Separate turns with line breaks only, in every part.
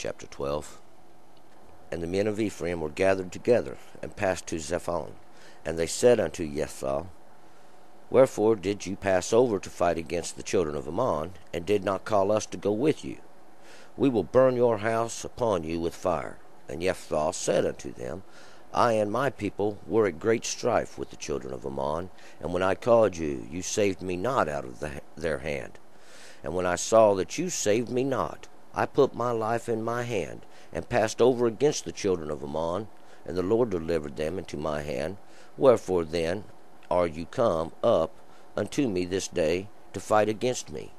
chapter 12. And the men of Ephraim were gathered together, and passed to Zephon. And they said unto Jephthah, Wherefore did you pass over to fight against the children of Ammon, and did not call us to go with you? We will burn your house upon you with fire. And Jephthah said unto them, I and my people were at great strife with the children of Ammon, and when I called you, you saved me not out of their hand. And when I saw that you saved me not, I put my life in my hand, and passed over against the children of Ammon, and the Lord delivered them into my hand. Wherefore then are you come up unto me this day to fight against me?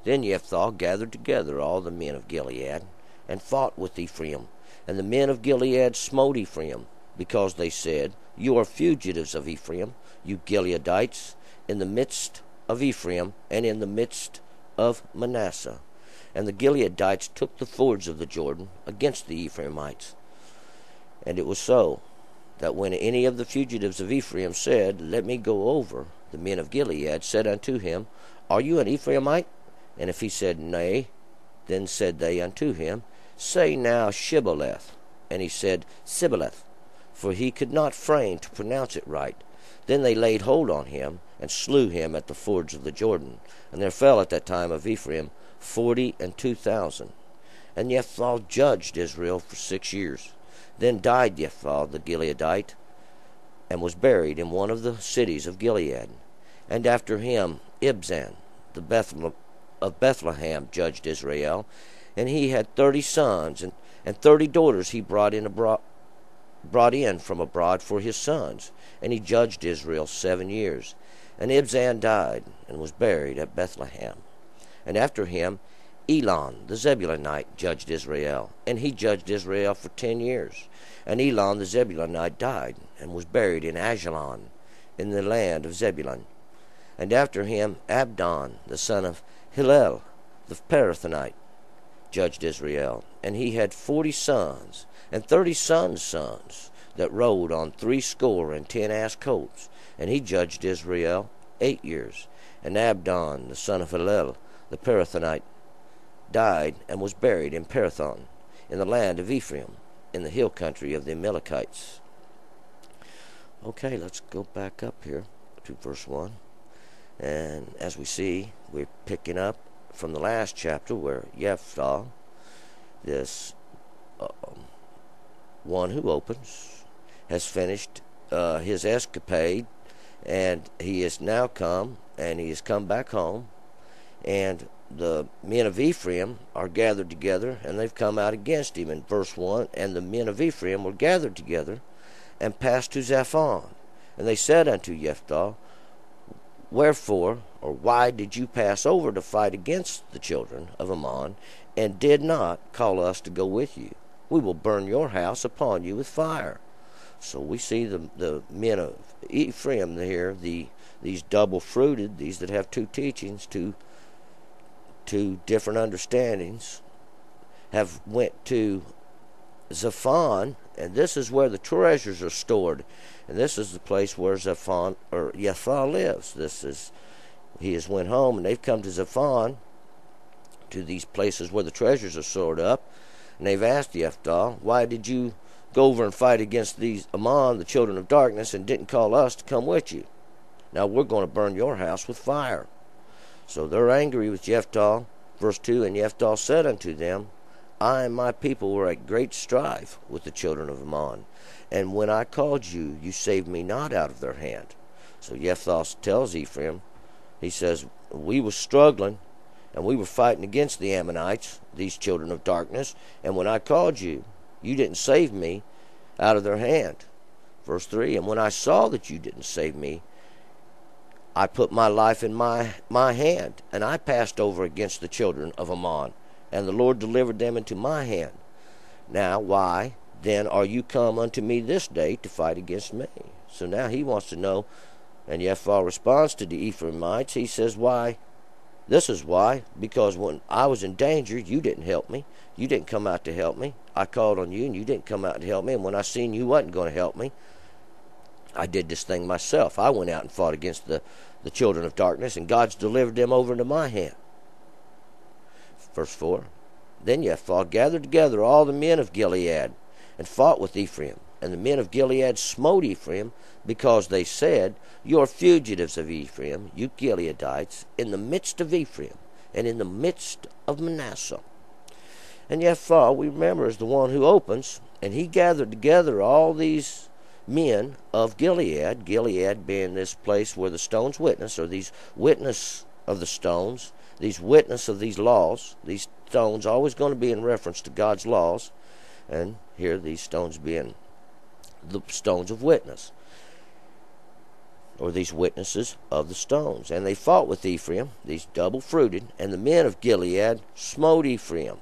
Then Jephthah gathered together all the men of Gilead, and fought with Ephraim. And the men of Gilead smote Ephraim, because they said, You are fugitives of Ephraim, you Gileadites, in the midst of Ephraim, and in the midst of Manasseh. And the Gileadites took the fords of the Jordan against the Ephraimites. And it was so, that when any of the fugitives of Ephraim said, Let me go over, the men of Gilead said unto him, Are you an Ephraimite? And if he said, Nay, then said they unto him, Say now Shibboleth. And he said, Sibboleth, for he could not frame to pronounce it right. Then they laid hold on him, and slew him at the fords of the Jordan. And there fell at that time of Ephraim 42,000. And Jephthah judged Israel for 6 years. Then died Jephthah the Gileadite, and was buried in one of the cities of Gilead. And after him Ibzan of Bethlehem judged Israel, and he had 30 sons, and 30 daughters he brought in from abroad for his sons. And he judged Israel 7 years. And Ibzan died, and was buried at Bethlehem. And after him Elon the Zebulunite judged Israel, and he judged Israel for 10 years. And Elon the Zebulunite died, and was buried in Ajalon, in the land of Zebulun. And after him Abdon the son of Hillel the Parathonite judged Israel, and he had 40 sons, and 30 sons that rode on 60 ass colts. And he judged Israel 8 years. And Abdon the son of Hillel the Parathonite died, and was buried in Parathon, in the land of Ephraim, in the hill country of the Amalekites. Okay, let's go back up here to verse 1. And as we see, we're picking up from the last chapter where Jephthah, this one who opens, has finished his escapade, and he has now come, and he has come back home, and the men of Ephraim are gathered together, and they've come out against him in verse 1. And the men of Ephraim were gathered together, and passed to Zephon. And they said unto Jephthah, Wherefore, or why did you pass over to fight against the children of Ammon, and did not call us to go with you? We will burn your house upon you with fire. So we see the men of Ephraim here, these double-fruited, these that have two teachings, two different understandings, have went to Zephon, and this is where the treasures are stored, and this is the place where Zephon or Jephthah lives. He has went home, and they've come to Zephon, to these places where the treasures are stored up, and they've asked Jephthah, Why did you go over and fight against these Ammon, the children of darkness, and didn't call us to come with you? Now we're going to burn your house with fire. So they're angry with Jephthah. Verse 2, And Jephthah said unto them, I and my people were at great strife with the children of Ammon, and when I called you, you saved me not out of their hand. So Jephthah tells Ephraim, he says, We were struggling, and we were fighting against the Ammonites, these children of darkness, and when I called you, you didn't save me out of their hand. Verse 3, And when I saw that you didn't save me, I put my life in my hand, and I passed over against the children of Ammon, and the Lord delivered them into my hand. Now why then are you come unto me this day to fight against me? So now he wants to know, and Jephthah responds to the Ephraimites. He says, Why? This is why. Because when I was in danger, you didn't help me. You didn't come out to help me. I called on you, and you didn't come out to help me. And when I seen you wasn't going to help me, I did this thing myself. I went out and fought against the children of darkness, and God's delivered them over into my hand. Verse 4, Then Jephthah gathered together all the men of Gilead, and fought with Ephraim. And the men of Gilead smote Ephraim, because they said, You are fugitives of Ephraim, you Gileadites, in the midst of Ephraim, and in the midst of Manasseh. And Jephthah, we remember, is the one who opens, and he gathered together all these men of Gilead, Gilead being this place where the stones witness, or these witness of the stones, these witness of these laws. These stones always going to be in reference to God's laws, and here these stones being the stones of witness, or these witnesses of the stones. And they fought with Ephraim, these double-fruited, and the men of Gilead smote Ephraim.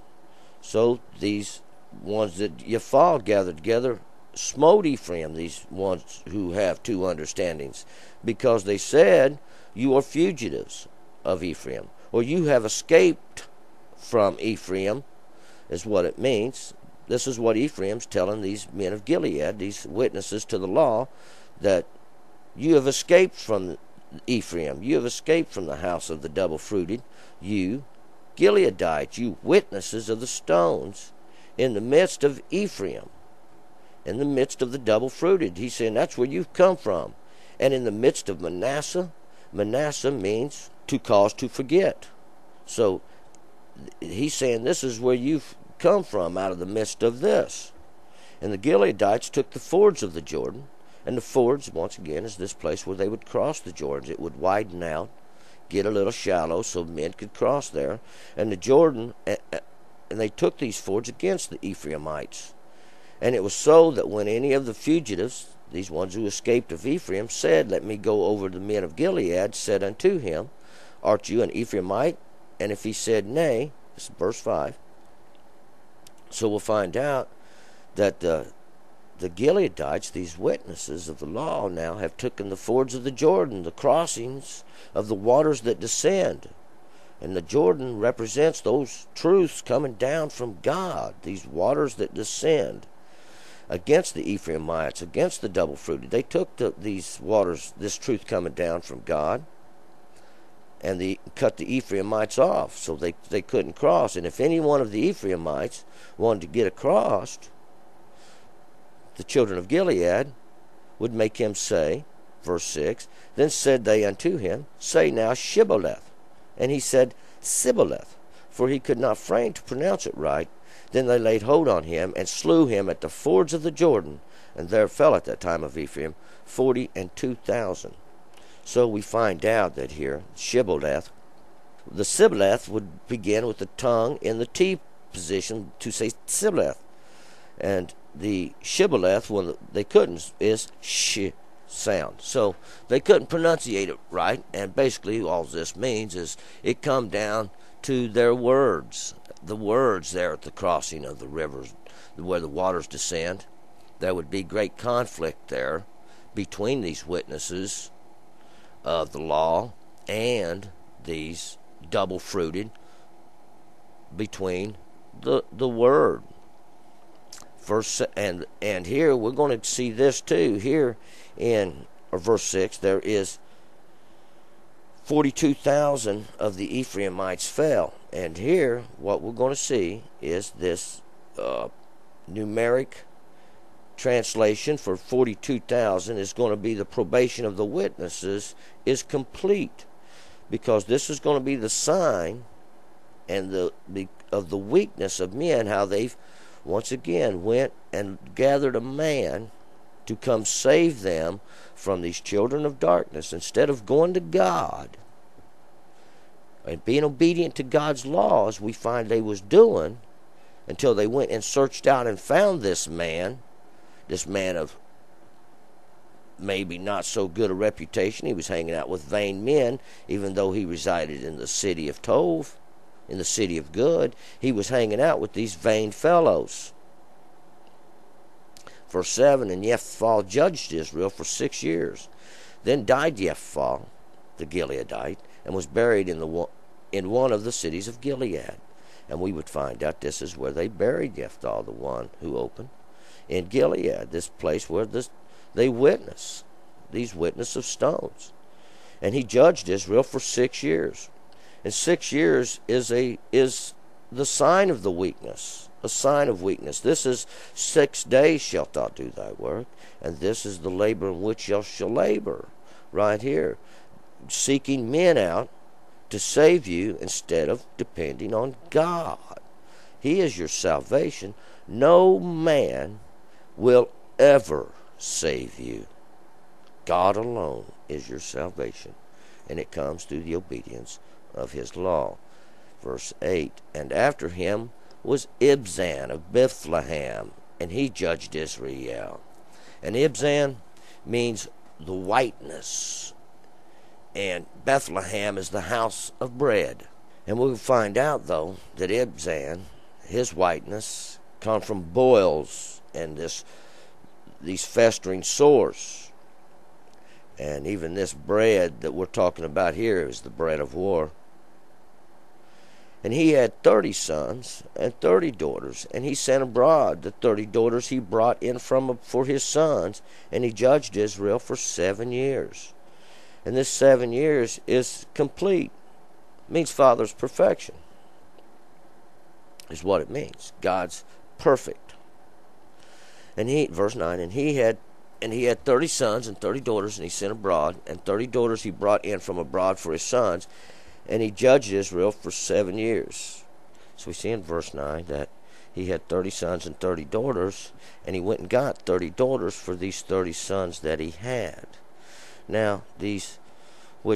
So these ones that Jephthah gathered together smote Ephraim, these ones who have two understandings, because they said, You are fugitives of Ephraim, or you have escaped from Ephraim, is what it means. This is what Ephraim's telling these men of Gilead, these witnesses to the law, that you have escaped from Ephraim, you have escaped from the house of the double-fruited, you Gileadites, you witnesses of the stones, in the midst of Ephraim, in the midst of the double-fruited. He's saying that's where you've come from. And in the midst of Manasseh, Manasseh means to cause to forget. So he's saying this is where you've come from, out of the midst of this. And the Gileadites took the fords of the Jordan, and the fords, once again, is this place where they would cross the Jordan. It would widen out, get a little shallow so men could cross there. And the Jordan, and they took these fords against the Ephraimites. And it was so that when any of the fugitives, these ones who escaped of Ephraim, said, Let me go over to the men of Gilead, said unto him, Art you an Ephraimite? And if he said, Nay, this is verse 5. So we'll find out that the Gileadites, these witnesses of the law, now have taken the fords of the Jordan, the crossings of the waters that descend. And the Jordan represents those truths coming down from God, these waters that descend against the Ephraimites, against the double-fruited. They took these waters, this truth coming down from God, and they cut the Ephraimites off so they couldn't cross. And if any one of the Ephraimites wanted to get across, the children of Gilead would make him say, verse 6, Then said they unto him, Say now Shibboleth. And he said, Sibboleth, for he could not frame to pronounce it right. Then they laid hold on him, and slew him at the fords of the Jordan. And there fell at that time of Ephraim 42,000. So we find out that here, Shibboleth, the Sibboleth would begin with the tongue in the T position to say Sibboleth. And the Shibboleth, when they couldn't, is sh sound. So they couldn't pronunciate it right, and basically all this means is it come down to their words. The words there at the crossing of the rivers, where the waters descend. There would be great conflict there between these witnesses of the law and these double-fruited, between the word. Verse, and here we're going to see this too. Here in verse 6, there is 42,000 of the Ephraimites fell. And here, what we're going to see is this numeric translation for 42,000 is going to be the probation of the witnesses is complete, because this is going to be the sign and of the weakness of men, how they've once again went and gathered a man to come save them from these children of darkness. Instead of going to God and being obedient to God's laws, we find they was doing, until they went and searched out and found this man of maybe not so good a reputation. He was hanging out with vain men, even though he resided in the city of Tov, in the city of good. He was hanging out with these vain fellows. Verse 7, And Jephthah judged Israel for 6 years. Then died Jephthah, the Gileadite, and was buried in one of the cities of Gilead. And we would find out this is where they buried Jephthah, the one who opened, in Gilead, this place where they witness, these witness of stones. And he judged Israel for 6 years. And 6 years is the sign of the weakness, a sign of weakness. This is 6 days shalt thou do thy work, and this is the labor in which thou shalt labor. Right here, seeking men out to save you instead of depending on God. He is your salvation. No man will ever save you. God alone is your salvation, and it comes through the obedience of his law. Verse 8, and after him was Ibzan of Bethlehem, and he judged Israel. And Ibzan means the whiteness, and Bethlehem is the house of bread. And we'll find out, though, that Ibzan, his whiteness, come from boils and these festering sores. And even this bread that we're talking about here is the bread of war. And he had 30 sons and 30 daughters, and he sent abroad the 30 daughters he brought in for his sons, and he judged Israel for 7 years. And this 7 years is complete. It means Father's perfection, is what it means. God's perfect. And verse 9, and he had 30 sons and 30 daughters, and he sent abroad, and 30 daughters he brought in from abroad for his sons, and he judged Israel for 7 years. So we see in verse 9 that he had 30 sons and 30 daughters, and he went and got 30 daughters for these 30 sons that he had. Now,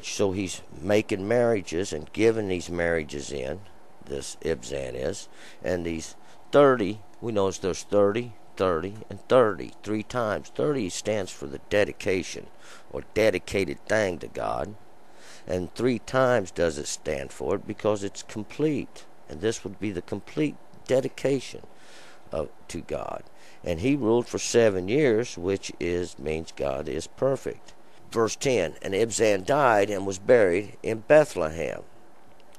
so he's making marriages and giving these marriages in, this Ibzan is, and these 30, we know there's 30, 30, and 30, 3 times. 30 stands for the dedication, or dedicated thing to God. And 3 times does it stand for it because it's complete. And this would be the complete dedication to God. And he ruled for 7 years, which means God is perfect. Verse 10, and Ibzan died and was buried in Bethlehem.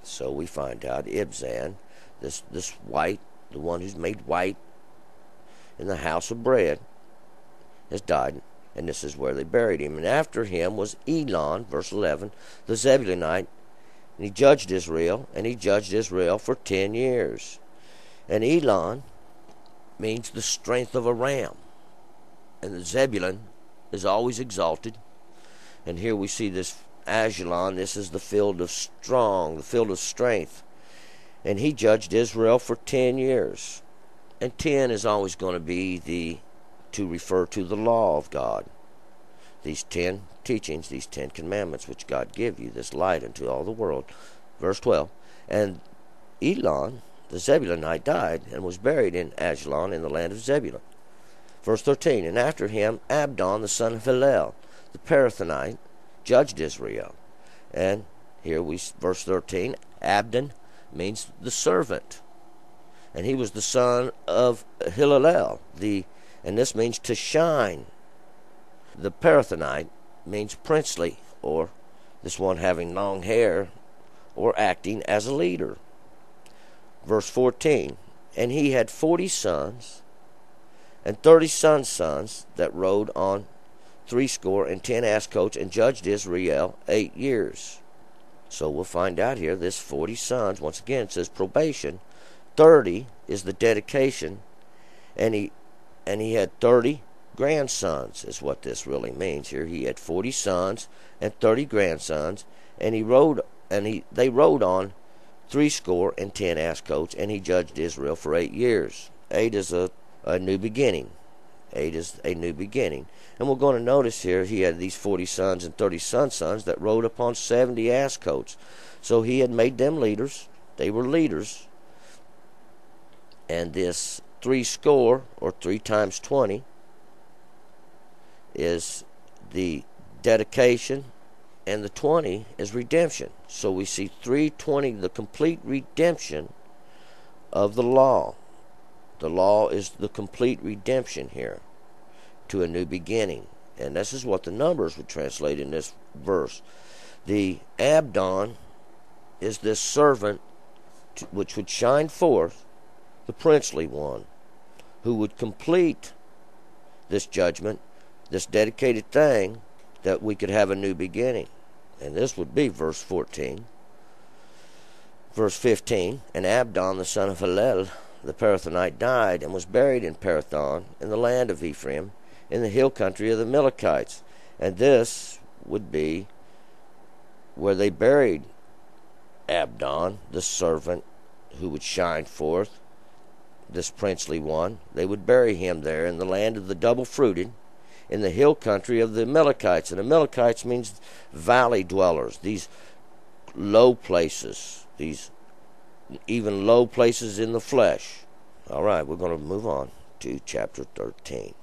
So we find out Ibzan, this white, the one who's made white in the house of bread, has died, and this is where they buried him. And after him was Elon, verse 11, the Zebulunite, and he judged Israel, for 10 years. And Elon means the strength of a ram, and the Zebulun is always exalted. And here we see this Ajalon, this is the field of strength. And he judged Israel for 10 years. And 10 is always going to be to refer to the law of God. These 10 teachings, these 10 commandments which God give you, this light unto all the world. Verse 12, and Elon, the Zebulunite, died and was buried in Ajalon in the land of Zebulun. Verse 13, and after him Abdon, the son of Hillel, the Parathonite, judged Israel. And here verse 13, Abdon means the servant. And he was the son of Hillel, and this means to shine. The Parathonite means princely, or this one having long hair, or acting as a leader. Verse 14, and he had 40 sons, and 30 sons that rode on 60 ass coats, and judged Israel 8 years. So we'll find out here, this 40 sons, once again it says probation, 30 is the dedication, and he had 30 grandsons, is what this really means here. He had 40 sons and 30 grandsons, and they rode on 60 ass coats, and he judged Israel for 8 years. 8 is a new beginning. 8 is a new beginning. And we're going to notice here he had these 40 sons and 30 sons that rode upon 70 ass coats. So he had made them leaders. They were leaders. And this 60, or 3 times 20, is the dedication, and the 20 is redemption. So we see 320, the complete redemption of the law. The law is the complete redemption here to a new beginning. And this is what the numbers would translate in this verse. The Abdon is this servant which would shine forth, the princely one, who would complete this judgment, this dedicated thing, that we could have a new beginning. And this would be verse 14. Verse 15, and Abdon the son of Hillel the Parathonite died, and was buried in Parathon, in the land of Ephraim, in the hill country of the Amalekites. And this would be where they buried Abdon, the servant who would shine forth, this princely one. They would bury him there in the land of the double-fruited, in the hill country of the Amalekites. And Amalekites means valley dwellers, these low places, these even low places in the flesh. All right, we're going to move on to chapter 13.